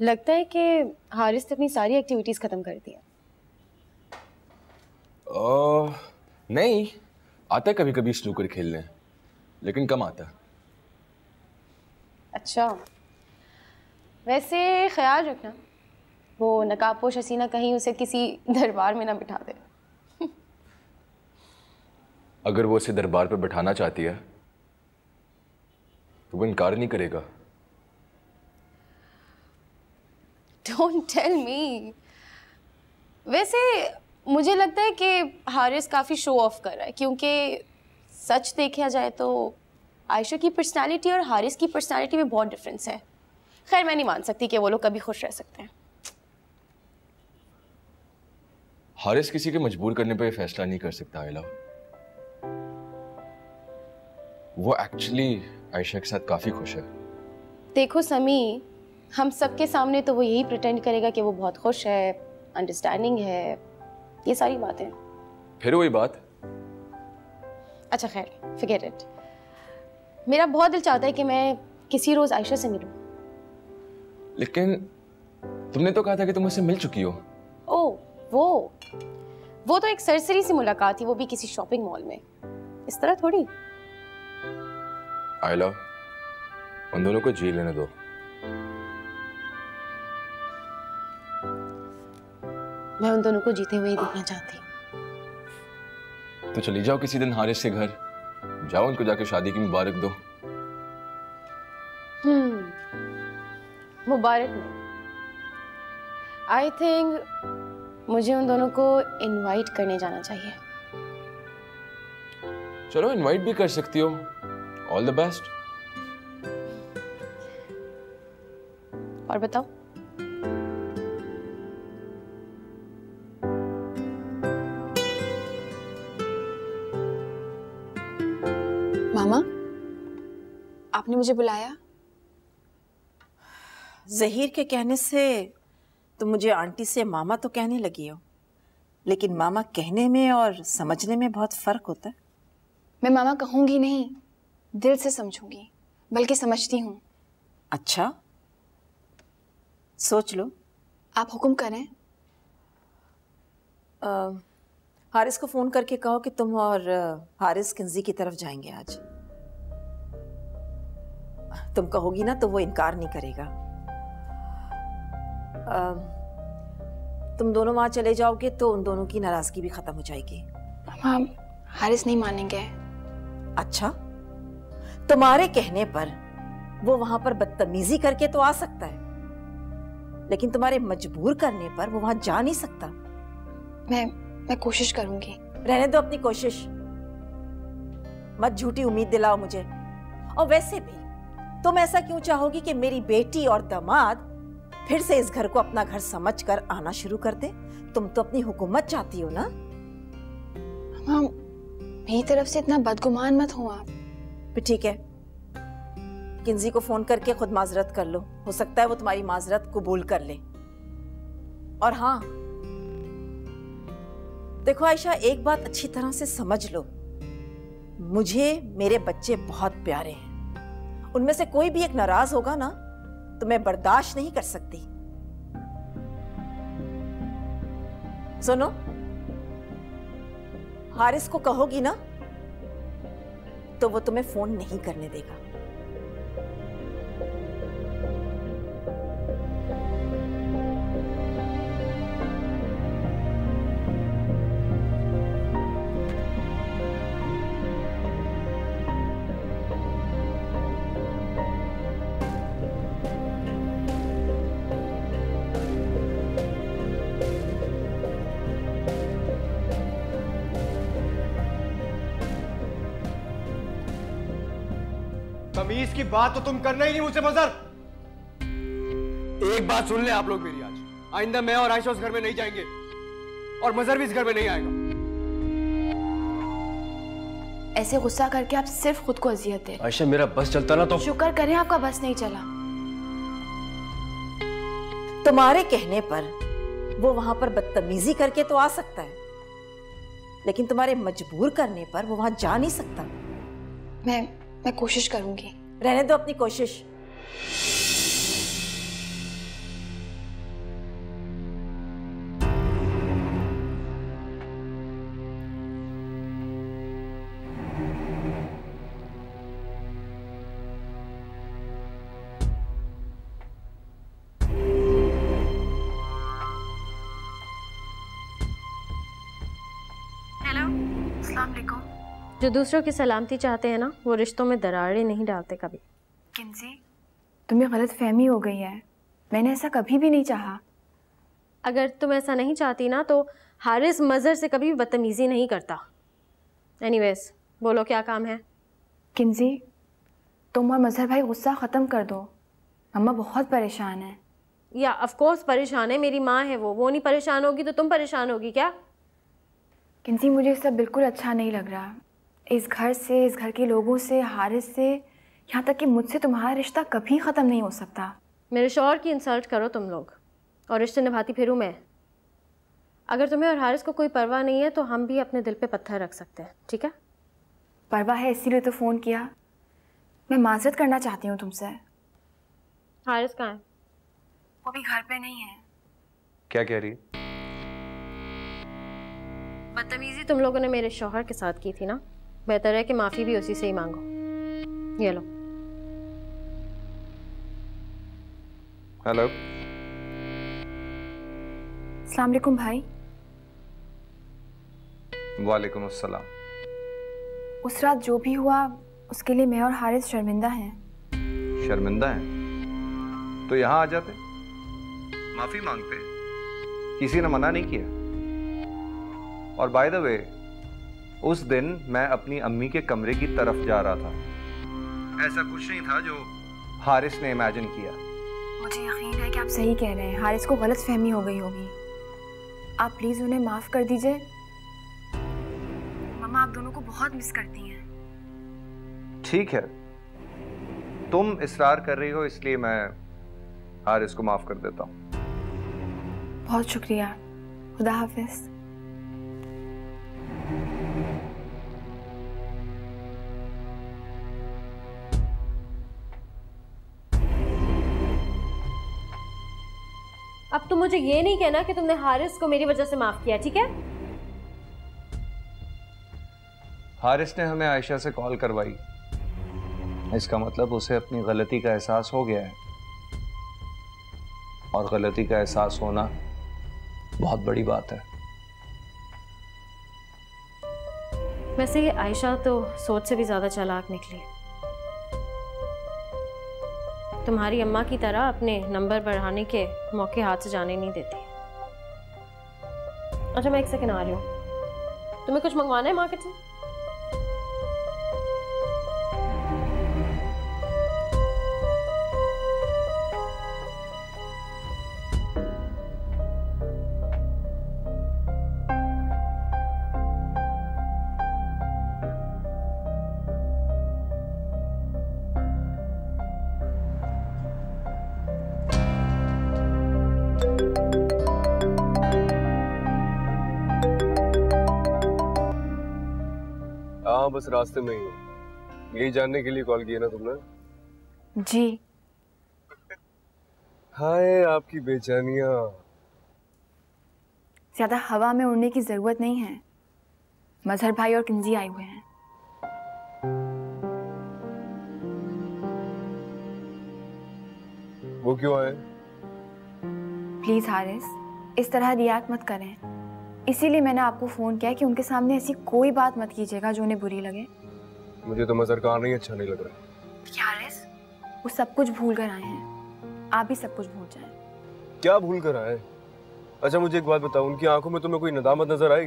लगता है कि हारिस ने अपनी सारी एक्टिविटीज खत्म कर दी है। नहीं, आता है कभी कभी स्नूकर खेलने, लेकिन कम आता है। अच्छा, वैसे ख्याल रखना वो नकाबपोश हसीना कहीं उसे किसी दरबार में ना बिठा दे। अगर वो उसे दरबार पर बैठाना चाहती है तो वो इनकार नहीं करेगा। Don't tell me। वैसे मुझे लगता है कि हारिस काफ़ी शो ऑफ कर रहा है, क्योंकि सच देखा जाए तो आयशा की पर्सनालिटी और हारिस की पर्सनालिटी में बहुत डिफरेंस है। खैर, मैं नहीं मान सकती कि वो लोग कभी खुश रह सकते हैं। हारिस किसी के मजबूर करने पर फैसला नहीं कर सकता आयला। वो एक्चुअली आयशा के साथ काफी खुश है। देखो समी, हम सबके सामने तो वो यही प्रिटेंड करेगा कि वो बहुत खुश है, अंडरस्टैंडिंग है, ये सारी बातें। फिर वही बात। अच्छा खैर, फॉरगेट इट। मेरा बहुत दिल चाहता है कि मैं किसी रोज आयशा से मिलूं। लेकिन तुमने तो कहा था कि तुम उससे मिल चुकी हो। ओह, वो तो एक सरसरी सी मुलाकात थी, वो भी किसी शॉपिंग मॉल में। इस तरह थोड़ी। आयला, उन दोनों को जी लेने दो। मैं उन दोनों को जीते हुए ही देखना चाहती हूँ। तो चली जाओ किसी दिन हारिस के घर, जाओ उनको जाके शादी की मुबारक दो। मुबारक नहीं, आई थिंक मुझे उन दोनों को इनवाइट करने जाना चाहिए। चलो, इनवाइट भी कर सकती हो। All the best. और बताओ। मामा, आपने मुझे बुलाया? ज़हीर के कहने से तुम मुझे आंटी से मामा तो कहने लगी हो, लेकिन मामा कहने में और समझने में बहुत फ़र्क होता है। मैं मामा कहूँगी नहीं, दिल से समझूंगी, बल्कि समझती हूँ। अच्छा, सोच लो। आप हुक्म करें। हारिस को फ़ोन करके कहो कि तुम और हारिस किंजी की तरफ जाएंगे आज। तुम कहोगी ना तो वो इनकार नहीं करेगा। तुम दोनों वहाँ चले जाओगे तो उन दोनों की नाराज़गी भी ख़त्म हो जाएगी। मामा, हारिस नहीं मानेंगे। अच्छा, तुम्हारे कहने पर वो वहां पर बदतमीजी करके तो आ सकता है, लेकिन तुम्हारे मजबूर करने पर वो वहां जा नहीं सकता। मैं कोशिश करूंगी। रहने दो अपनी कोशिश, मत झूठी उम्मीद दिलाओ मुझे। और वैसे भी तुम ऐसा क्यों चाहोगी कि मेरी बेटी और दामाद फिर से इस घर को अपना घर समझकर आना शुरू कर दे? तुम तो अपनी हुकूमत चाहती हो ना। मामा, मेरी तरफ से इतना बदगुमान मत हो आप। फिर ठीक है, किंजी को फोन करके खुद माजरत कर लो, हो सकता है वो तुम्हारी माजरत कबूल कर ले। और हाँ देखो आयशा, एक बात अच्छी तरह से समझ लो, मुझे मेरे बच्चे बहुत प्यारे हैं। उनमें से कोई भी एक नाराज होगा ना तो मैं बर्दाश्त नहीं कर सकती। सुनो, हारिस को कहोगी ना तो वो तुम्हें फोन नहीं करने देगा। तमीज की बात तो तुम करना ही नहीं मुझसे मजहर। एक बात सुन ले आप लोग मेरी, आज आइंदा मैं और आयशा उस घर में नहीं जाएंगे और मजहर भी इस घर में नहीं आएगा। ऐसे गुस्सा करके आप सिर्फ खुद को अजियत दे। आयशा, मेरा बस चलता ना तो। शुक्र करें आपका बस नहीं चला। तुम्हारे कहने पर वो वहां पर बदतमीजी करके तो आ सकता है, लेकिन तुम्हारे मजबूर करने पर वो वहां जा नहीं सकता। मैं कोशिश करूंगी। रहने दो अपनी कोशिश। हेलो। अस्सलाम वालेकुम। जो दूसरों की सलामती चाहते हैं ना, वो रिश्तों में दरारें नहीं डालते कभी। किंजी, तुम्हें गलत फहमी हो गई है। मैंने ऐसा कभी भी नहीं चाहा। अगर तुम ऐसा नहीं चाहती ना तो हारिस मज़हर से कभी बदतमीज़ी नहीं करता। एनीवेज, बोलो क्या काम है? किंजी, तुम और मजहर भाई गुस्सा ख़त्म कर दो। मम्मा बहुत परेशान है। या ऑफ कोर्स परेशान है, मेरी माँ है वो नहीं परेशान होगी तो तुम परेशान होगी क्या? किंजी, मुझे सब बिल्कुल अच्छा नहीं लग रहा। इस घर से, इस घर के लोगों से, हारिस से, यहाँ तक कि मुझसे तुम्हारा रिश्ता कभी ख़त्म नहीं हो सकता। मेरे शौहर की इंसल्ट करो तुम लोग और रिश्ते निभाती फिरूँ मैं। अगर तुम्हें और हारिस को कोई परवाह नहीं है तो हम भी अपने दिल पे पत्थर रख सकते हैं, ठीक है? परवाह है इसीलिए तो फ़ोन किया। मैं माजरत करना चाहती हूँ तुमसे। हारिस कहाँ है? वो भी घर पे नहीं है। क्या कह रही? बदतमीजी तुम लोगों ने मेरे शौहर के साथ की थी ना, बेहतर है कि माफ़ी भी उसी से ही मांगो। ये लो। हेलो। अस्सलाम वालेकुम भाई। वालेकुम अस्सलाम। उस रात जो भी हुआ उसके लिए मैं और हारिस शर्मिंदा हैं। शर्मिंदा हैं? तो यहाँ आ जाते, माफी मांगते, किसी ने मना नहीं किया। और बाय द वे, उस दिन मैं अपनी अम्मी के कमरे की तरफ जा रहा था। ऐसा कुछ नहीं था जो हारिस ने इमेजिन किया। मुझे यकीन है कि आप सही कह रहे हैं। हारिस को गलत फहमी हो गई होगी। आप प्लीज़ उन्हें माफ़ कर दीजिए। मम्मा आप दोनों को बहुत मिस करती हैं। ठीक है, तुम इसरार कर रही हो इसलिए मैं हारिस को माफ कर देता हूँ। बहुत शुक्रिया। खुदा हाफिज। अब तुम मुझे ये नहीं कहना कि तुमने हारिस को मेरी वजह से माफ़ किया, ठीक है? हारिस ने हमें आयशा से कॉल करवाई, इसका मतलब उसे अपनी गलती का एहसास हो गया है। और गलती का एहसास होना बहुत बड़ी बात है। वैसे ये आयशा तो सोच से भी ज्यादा चालाक निकली। तुम्हारी अम्मा की तरह अपने नंबर बढ़ाने के मौके हाथ से जाने नहीं देती। अच्छा मैं एक सेकंड आ रही हूँ। तुम्हें कुछ मंगवाना है मार्केट से? हाँ बस रास्ते में ही हूँ। यही जानने के लिए कॉल किया ना तुमने? जी। हाय आपकी बेचैनियाँ। ज़्यादा हवा में उड़ने की ज़रूरत नहीं है। मजहर भाई और किंजी आए हुए हैं। वो क्यों आए? प्लीज़ हारिस, इस तरह रिएक्ट मत करें। इसीलिए मैंने आपको फ़ोन किया कि उनके सामने ऐसी कोई बात मत कीजिएगा जो उन्हें बुरी लगे। मुझे तो मजहर का आना ही अच्छा नहीं लग रहा। हारिस, वो सब कुछ भूल कर आए हैं। आप भी सब कुछ भूल जाएं। क्या भूल कर आए? अच्छा मुझे एक बात बताओ, उनकी आंखों में तुम्हें कोई नदामत नजर आई?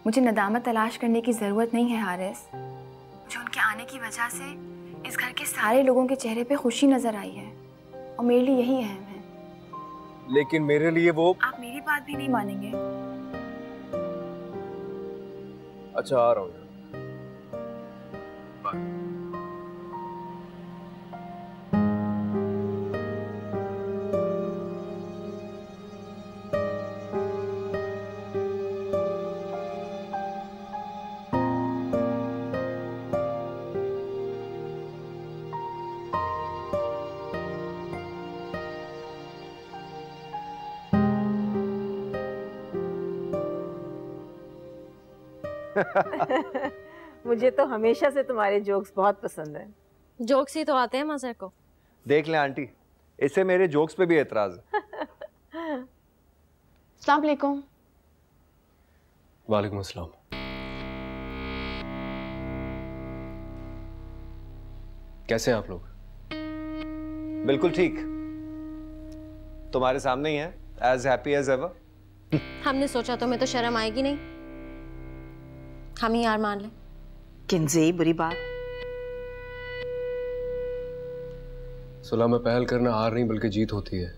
मुझे नदामत तलाश करने की ज़रूरत नहीं है हारिस। मुझे उनके आने की वजह से इस घर के सारे लोगों के चेहरे पे खुशी नज़र आई है और मेरे लिए यही अहम है। लेकिन मेरे लिए वो... आप मेरी बात भी नहीं मानेंगे। अच्छा आ रहा हूँ। मुझे तो हमेशा से तुम्हारे जोक्स बहुत पसंद हैं। जोक्स ही तो आते हैं मज़हर को। देख लें आंटी, इससे मेरे जोक्स पे भी एतराज है। अस्सलाम वालेकुम। वालेकुम अस्सलाम। कैसे हैं आप लोग? बिल्कुल ठीक, तुम्हारे सामने ही है, एज हैप्पी एज एवर। हमने सोचा तुम्हें तो शर्म आएगी नहीं, हम ही हार मान लें। किंजे बुरी बात। सुलह में पहल करना हार नहीं बल्कि जीत होती है।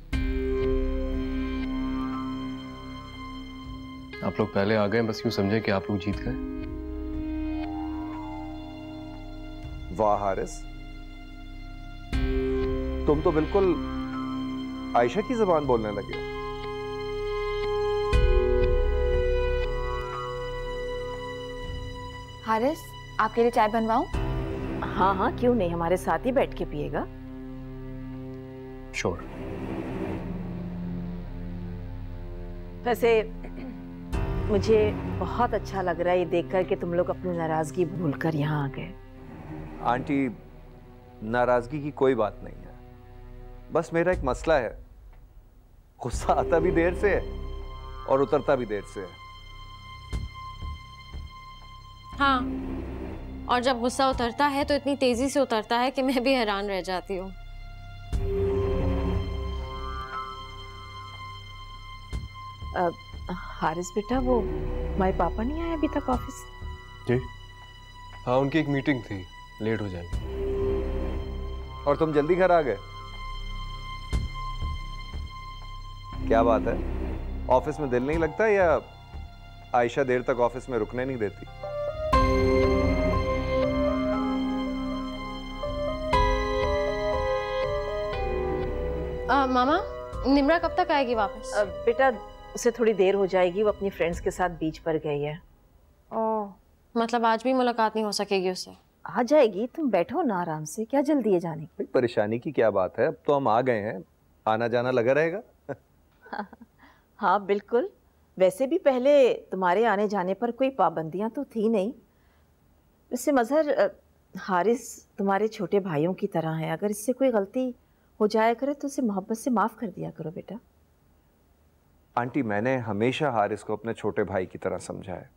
आप लोग पहले आ गए, बस यूं समझे कि आप लोग जीत गए। वाह हारिस, तुम तो बिल्कुल आयशा की जुबान बोलने लगे हो। हारिस, आपके लिए चाय बनवाऊं? हाँ हाँ, क्यों नहीं, हमारे साथ ही बैठ के पिएगा। श्योर। वैसे मुझे बहुत अच्छा लग रहा है ये देखकर कि तुम लोग अपनी नाराजगी भूलकर यहाँ आ गए। आंटी, नाराजगी की कोई बात नहीं है, बस मेरा एक मसला है, गुस्सा आता भी देर से है और उतरता भी देर से है। हाँ, और जब गुस्सा उतरता है तो इतनी तेजी से उतरता है कि मैं भी हैरान रह जाती हूँ। हारिस बेटा, वो हमारे पापा नहीं आए अभी तक ऑफिस? जी हाँ, उनकी एक मीटिंग थी, लेट हो जाएगी। और तुम जल्दी घर आ गए, क्या बात है? ऑफिस में दिल नहीं लगता या आयशा देर तक ऑफिस में रुकने नहीं देती? मामा, निम्रा कब तक आएगी वापस? बेटा, उसे थोड़ी देर हो जाएगी, वो अपनी फ्रेंड्स के साथ बीच पर गई है। ओह, मतलब आज भी मुलाकात नहीं हो सकेगी उससे? आ जाएगी, तुम बैठो ना आराम से, क्या जल्दी है जाने की? परेशानी की क्या बात है, अब तो हम आ गए हैं, आना जाना लगा रहेगा। हाँ बिल्कुल, वैसे भी पहले तुम्हारे आने जाने पर कोई पाबंदियां तो थी नहीं। वैसे मजहर, हारिस तुम्हारे छोटे भाइयों की तरह है, अगर इससे कोई गलती हो जाया करे तो उसे मोहब्बत से माफ कर दिया करो बेटा। आंटी, मैंने हमेशा हारिस को अपने छोटे भाई की तरह समझा है।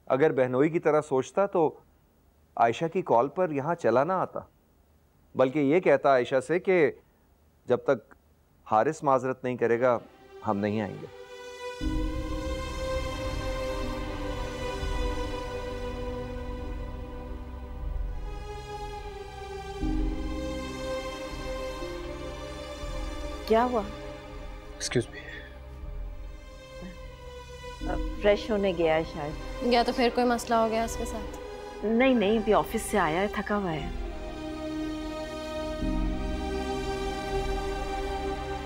अगर बहनोई की तरह सोचता तो आयशा की कॉल पर यहां चला ना आता, बल्कि ये कहता आयशा से कि जब तक हारिस माजरत नहीं करेगा हम नहीं आएंगे। क्या हुआ? Excuse me. फ्रेश होने गया है शायद। या तो फिर कोई मसला हो गया उसके साथ? नहीं नहीं, अभी ऑफिस से आया है, थका हुआ है।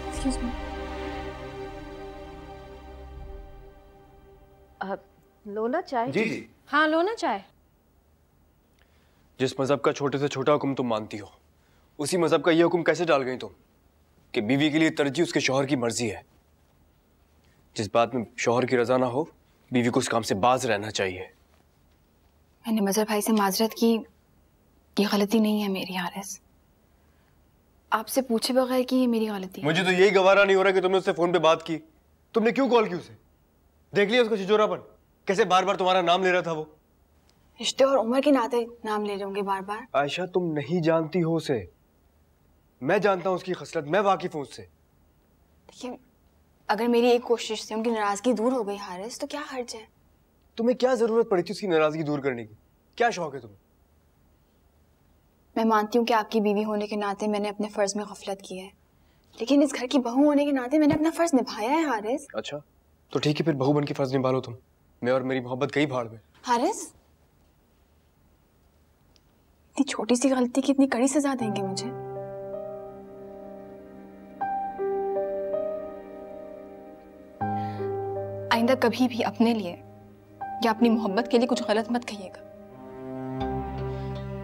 Excuse me. लो ना चाय। जी जी। हाँ, लो ना चाय। जिस मजहब का छोटे से छोटा हुक्म तुम मानती हो, उसी मजहब का ये हुक्म कैसे डाल गई तुम कि बीवी के लिए तरजीह उसके शौहर की मर्जी है? जिस बात में शौहर की रजा ना हो, बीवी को उस काम से बाज रहना चाहिए। मैंने मजहर भाई से माजरत की, ये गलती नहीं है मेरी हारिस। आपसे पूछे बगैर की ये मेरी गलती है। मुझे तो यही गवारा नहीं हो रहा कि तुमने उससे फोन पे बात की। तुमने क्यों कॉल की उसे? देख लिया उसका छिजोरापन, कैसे बार बार तुम्हारा नाम ले रहा था वो। रिश्ते और उम्र के नाते नाम ले लूंगी बार बार। आयशा, तुम नहीं जानती हो उसे, मैं जानता हूँ उसकी खसलत, मैं वाकिफ हूँ उससे। देखिए, अगर मेरी एक कोशिश से उनकी नाराजगी दूर हो गई हारिस, तो क्या हर्ज है? तुम्हें क्या जरूरत पड़ी थी उसकी नाराजगी दूर करने की? क्या शौक है तुम्हें? मैं मानती हूँ कि आपकी बीवी होने के नाते मैंने अपने फर्ज में गफलत की है, लेकिन इस घर की बहू होने के नाते मैंने अपना फर्ज निभाया है हारिस। अच्छा, तो ठीक है, फिर बहू बन के फर्ज निभा लो तुम। मैं और मेरी मोहब्बत गई भाड़ में। हारिस, इतनी छोटी सी गलती की इतनी कड़ी सजा देंगे मुझे? आइंदा कभी भी अपने लिए या अपनी मोहब्बत के लिए कुछ गलत मत कहिएगा।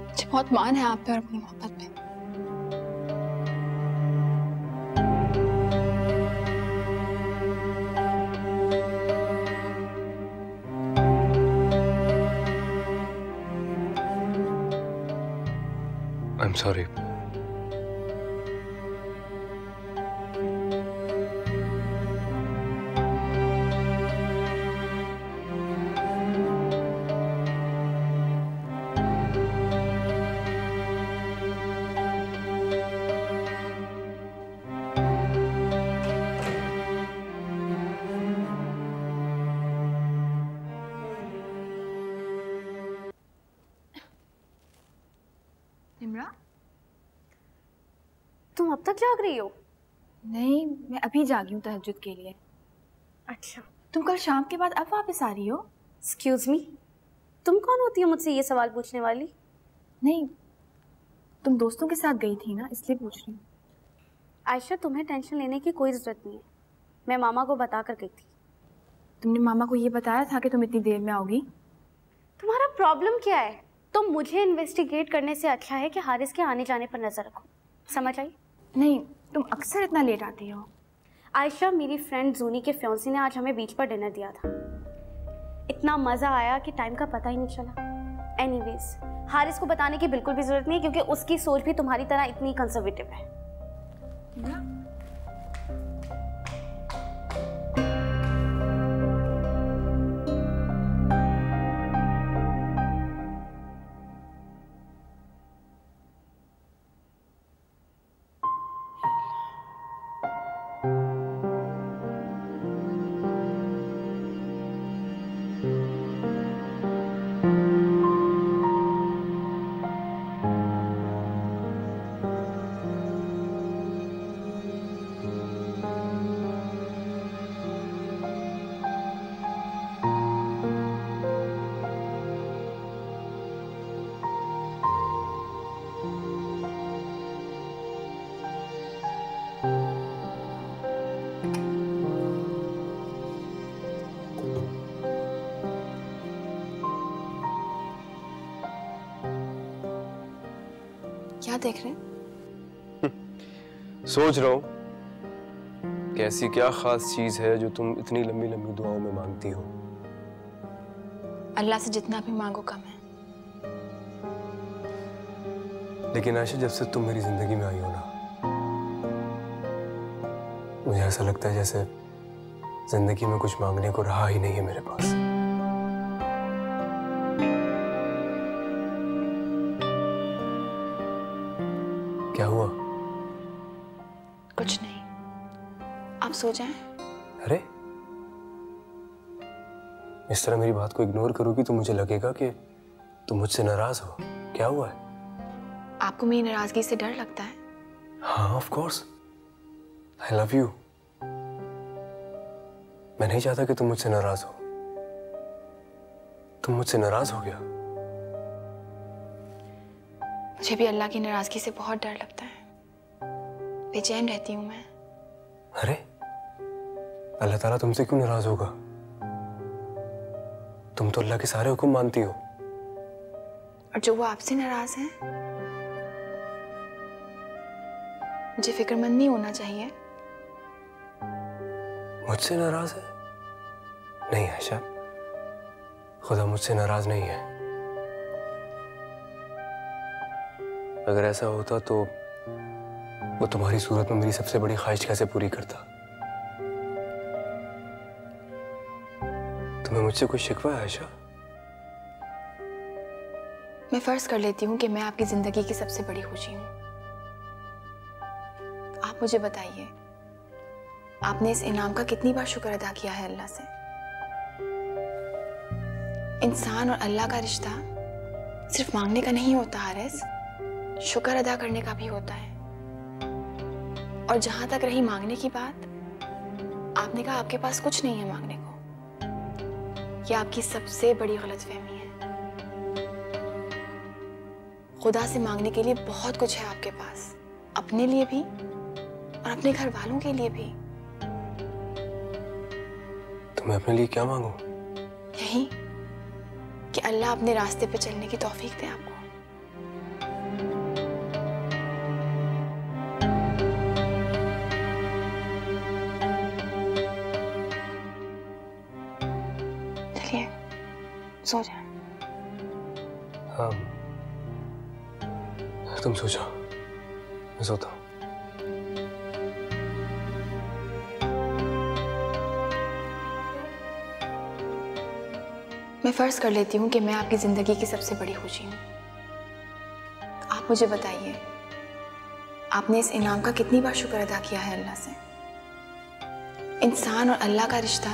मुझे बहुत मान है आप पे और अपनी मोहब्बत पे। I'm sorry. तुम अब तक जाग रही हो? नहीं, मैं अभी जागी हूँ तहज्जुद के लिए। अच्छा, तुम कल शाम के बाद अब वापस आ रही हो? एक्सक्यूज मी, तुम कौन होती हो मुझसे ये सवाल पूछने वाली? नहीं, तुम दोस्तों के साथ गई थी ना, इसलिए पूछ रही हूँ। आयशा, तुम्हें टेंशन लेने की कोई ज़रूरत नहीं है, मैं मामा को बता कर गई थी। तुमने मामा को ये बताया था कि तुम इतनी देर में आओगी? तुम्हारा प्रॉब्लम क्या है? तुम मुझे इन्वेस्टिगेट करने से अच्छा है कि हारिस के आने जाने पर नजर रखो। समझ आई? नहीं, तुम अक्सर इतना लेट आती हो। आयशा, मेरी फ्रेंड जूनी के फियांसे ने आज हमें बीच पर डिनर दिया था। इतना मज़ा आया कि टाइम का पता ही नहीं चला। एनीवेज, हारिस को बताने की बिल्कुल भी ज़रूरत नहीं है क्योंकि उसकी सोच भी तुम्हारी तरह इतनी कंजर्वेटिव है। क्या देख रहे हैं? सोच रहा हूँ कि ऐसी क्या खास चीज है जो तुम इतनी लंबी लंबी दुआओं में मांगती हो। अल्लाह से जितना भी मांगो कम है। लेकिन आयशा, जब से तुम मेरी जिंदगी में आई हो ना, मुझे ऐसा लगता है जैसे जिंदगी में कुछ मांगने को रहा ही नहीं है मेरे पास। क्या हुआ? कुछ नहीं, आप सो जाएं। अरे, इस तरह मेरी बात को इग्नोर करोगी तो मुझे लगेगा कि तुम मुझसे नाराज हो। क्या हुआ है? आपको मेरी नाराजगी से डर लगता है? हाँ, of course. I love you. मैं नहीं चाहता कि तुम मुझसे नाराज हो। तुम मुझसे नाराज हो गया। मुझे भी अल्लाह की नाराजगी से बहुत डर लगता है। बेचैन रहती हूँ मैं। अरे, अल्लाह ताला तुमसे क्यों नाराज होगा? तुम तो अल्लाह के सारे हुक्म मानती हो। और जो वो आपसे नाराज हैं, मुझे फिक्रमंद नहीं होना चाहिए। मुझसे नाराज है? नहीं आयशा, खुदा मुझसे नाराज नहीं है। अगर ऐसा होता तो वो तुम्हारी सूरत में मेरी सबसे बड़ी ख्वाहिश कैसे पूरी करता? तुम्हें मुझसे कोई शिकवा है आयशा? मैं फर्ज कर लेती हूँ कि मैं आपकी जिंदगी की सबसे बड़ी खुशी हूँ। आप मुझे बताइए, आपने इस इनाम का कितनी बार शुक्र अदा किया है अल्लाह से? इंसान और अल्लाह का रिश्ता सिर्फ मांगने का नहीं होता हारिस, शुक्र अदा करने का भी होता है। और जहां तक रही मांगने की बात, आपने कहा आपके पास कुछ नहीं है मांगने को। यह आपकी सबसे बड़ी गलतफहमी है। खुदा से मांगने के लिए बहुत कुछ है आपके पास, अपने लिए भी और अपने घर वालों के लिए भी। तो मैं अपने लिए क्या मांगूं? यही कि अल्लाह अपने रास्ते पे चलने की तौफीक दे आपको। चलिए सो जाए। हाँ, तुम सो जाओ, मैं सोता हूँ। मैं फर्ज कर लेती हूँ कि मैं आपकी जिंदगी की सबसे बड़ी खुशी हूँ। आप मुझे बताइए, आपने इस इनाम का कितनी बार शुक्र अदा किया है अल्लाह से? इंसान और अल्लाह का रिश्ता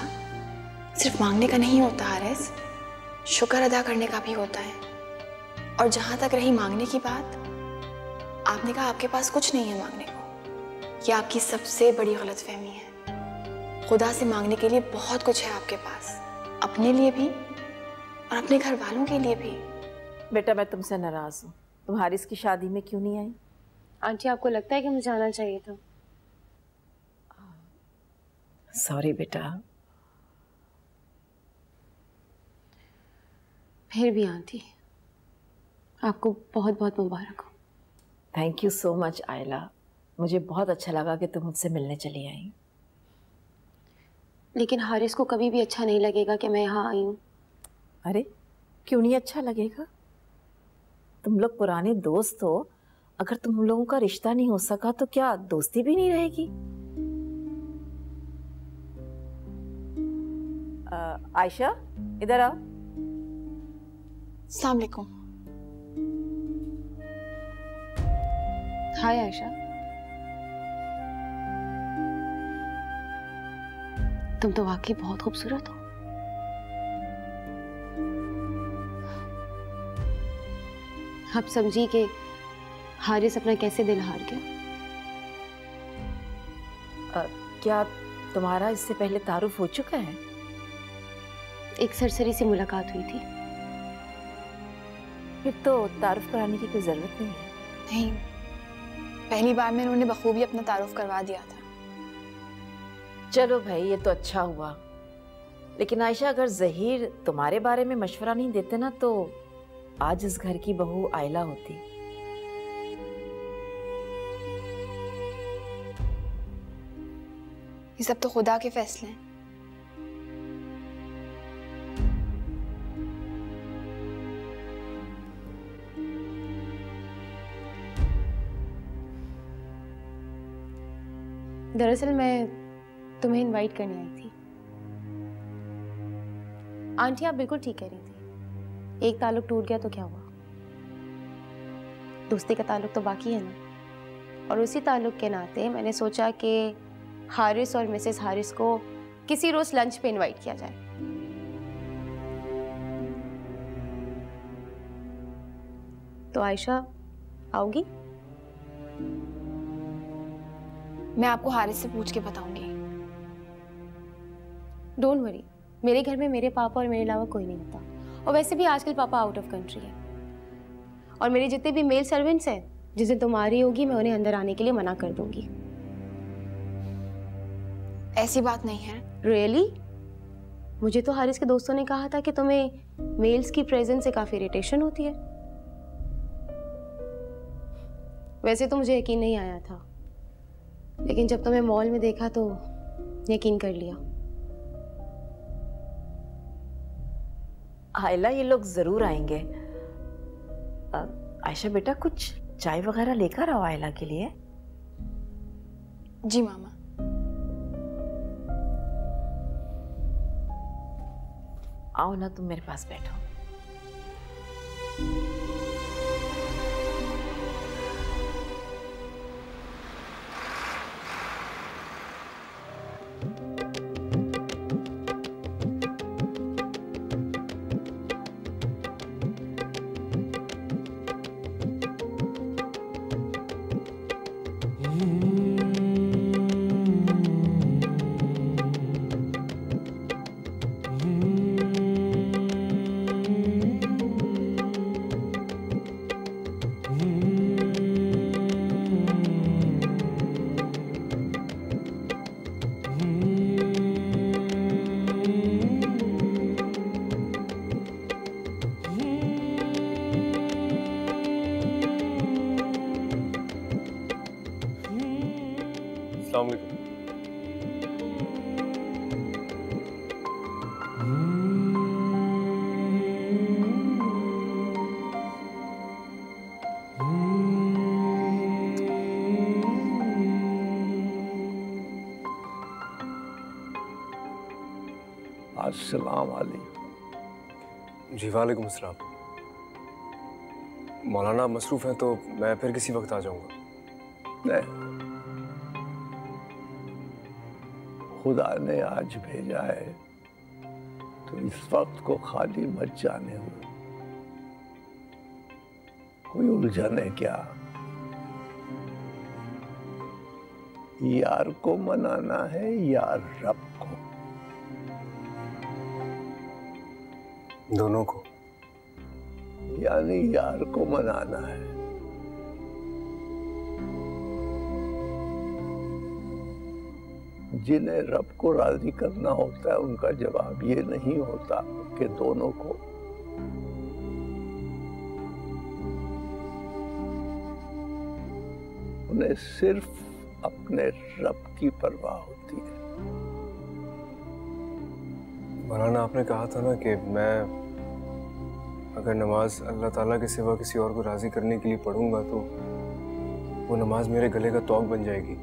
सिर्फ मांगने का नहीं होता हारिस, शुक्र अदा करने का भी होता है। और जहां तक रही मांगने की बात, आपने कहा आपके पास कुछ नहीं है मांगने को। ये आपकी सबसे बड़ी गलतफहमी है। खुदा से मांगने के लिए बहुत कुछ है आपके पास, अपने लिए भी और अपने घर वालों के लिए भी। बेटा मैं तुमसे नाराज हूँ, तुम हारिस की शादी में क्यों नहीं आई? आंटी आपको लगता है कि मुझे आना चाहिए था? सॉरी बेटा। फिर भी आंटी आपको बहुत बहुत मुबारक हो। थैंक यू सो मच आयला, मुझे बहुत अच्छा लगा कि तुम मुझसे मिलने चली आई। लेकिन हारिस को कभी भी अच्छा नहीं लगेगा कि मैं यहाँ आई हूँ। अरे क्यों नहीं अच्छा लगेगा? तुम लोग पुराने दोस्त हो, अगर तुम लोगों का रिश्ता नहीं हो सका तो क्या दोस्ती भी नहीं रहेगी? आयशा इधर आओ। अस्सलाम वालेकुम। हाय आयशा, तुम तो वाकई बहुत खूबसूरत हो। आप समझी कि हारिस अपना कैसे दिल हार गया। क्या तुम्हारा इससे पहले तारुफ हो चुका है? एक सरसरी सी मुलाकात हुई थी। फिर तो तारुफ कराने की कोई जरूरत नहीं है। नहीं, पहली बार में उन्होंने बखूबी अपना तारुफ करवा दिया था। चलो भाई ये तो अच्छा हुआ, लेकिन आयशा अगर जहीर तुम्हारे बारे में मशवरा नहीं देते ना तो आज इस घर की बहू आयला होती। ये सब तो खुदा के फैसले हैं। दरअसल मैं तुम्हें इनवाइट करने आई थी। आंटी आप बिल्कुल ठीक कह रही थी, एक ताल्लुक टूट गया तो क्या हुआ, दोस्ती का ताल्लुक तो बाकी है ना। और उसी ताल्लुक के नाते मैंने सोचा कि हारिस और मिसेस हारिस को किसी रोज लंच पे इनवाइट किया जाए। तो आयशा आओगी? मैं आपको हारिस से पूछ के बताऊंगी। डोंट वरी, मेरे घर में मेरे पापा और मेरे अलावा कोई नहीं होता, और वैसे भी आजकल पापा आउट ऑफ कंट्री है। और मेरे जितने भी मेल सर्वेंट्स हैं, जिस दिन तुम आ रही होगी मैं उन्हें अंदर आने के लिए मना कर दूंगी। ऐसी बात नहीं है। रियली? मुझे तो हारिस के दोस्तों ने कहा था कि तुम्हें मेल्स की प्रेजेंस से काफी इरिटेशन होती है। वैसे तो मुझे यकीन नहीं आया था, लेकिन जब तुम्हें मॉल में देखा तो यकीन कर लिया। आयला ये लोग जरूर आएंगे। आयशा बेटा कुछ चाय वगैरह लेकर आओ आयला के लिए। जी मामा। आओ ना, तुम मेरे पास बैठो। अस्सलाम वालेकुम। अस्सलाम वालेकुम। जी वालेकुम अस्सलाम। मौलाना मसरूफ़ हैं तो मैं फिर किसी वक्त आ जाऊंगा। नहीं, खुदा ने आज भेजा है तो इस वक्त को खाली मत जाने हो। कोई उलझन है क्या? यार को मनाना है या रब को? दोनों को। यानी यार को मनाना है। जिन्हें रब को राजी करना होता है उनका जवाब ये नहीं होता कि दोनों को। उन्हें सिर्फ अपने रब की परवाह होती है। मौलाना, आपने कहा था ना कि मैं अगर नमाज अल्लाह ताला के सिवा किसी और को राजी करने के लिए पढ़ूंगा तो वो नमाज मेरे गले का तौक बन जाएगी।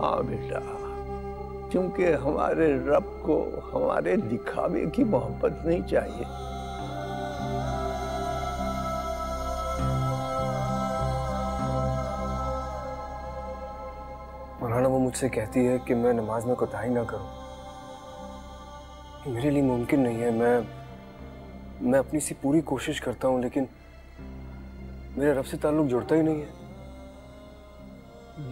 हाँ बेटा, क्योंकि हमारे रब को हमारे दिखावे की मोहब्बत नहीं चाहिए। मौलाना, वो मुझसे कहती है कि मैं नमाज में कोताही ना करूं। मेरे लिए मुमकिन नहीं है। मैं अपनी सी पूरी कोशिश करता हूं, लेकिन मेरे रब से ताल्लुक जुड़ता ही नहीं है।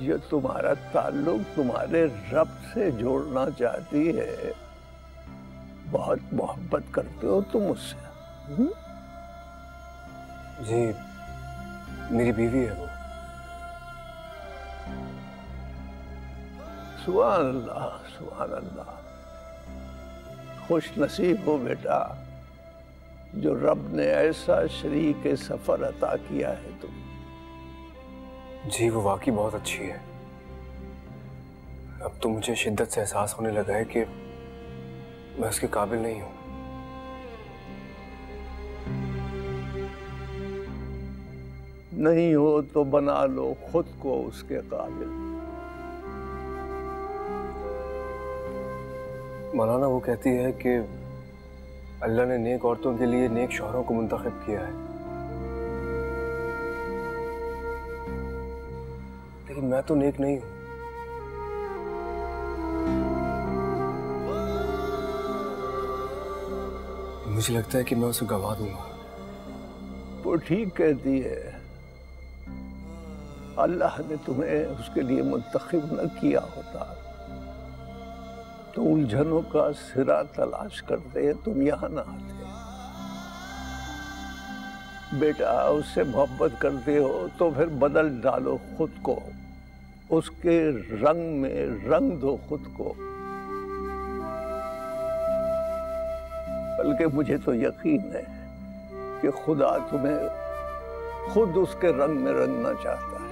जो तुम्हारा ताल्लुक तुम्हारे रब से जोड़ना चाहती है, बहुत मोहब्बत करते हो तुम उससे। जी, मेरी बीवी है वो। सुभान अल्लाह, सुभान अल्लाह। खुश नसीब हो बेटा, जो रब ने ऐसा शरीक सफर अता किया है तुम। जी, वो वाकई बहुत अच्छी है। अब तो मुझे शिद्दत से एहसास होने लगा है कि मैं उसके काबिल नहीं हूं। नहीं हो तो बना लो खुद को उसके काबिल। मौलाना, वो कहती है कि अल्लाह ने नेक औरतों के लिए नेक शौहरों को मुंतखब किया है, लेकिन मैं तो नेक नहीं हूं। मुझे लगता है कि मैं उसे गंवा दूंगा। वो ठीक कहती है। अल्लाह ने तुम्हें उसके लिए मुंतखब न किया होता तो उलझनों का सिरा तलाश करते तुम यहाँ ना आते। बेटा, उससे मोहब्बत करते हो तो फिर बदल डालो खुद को, उसके रंग में रंग दो खुद को। बल्कि मुझे तो यकीन है कि खुदा तुम्हें खुद उसके रंग में रंगना चाहता है।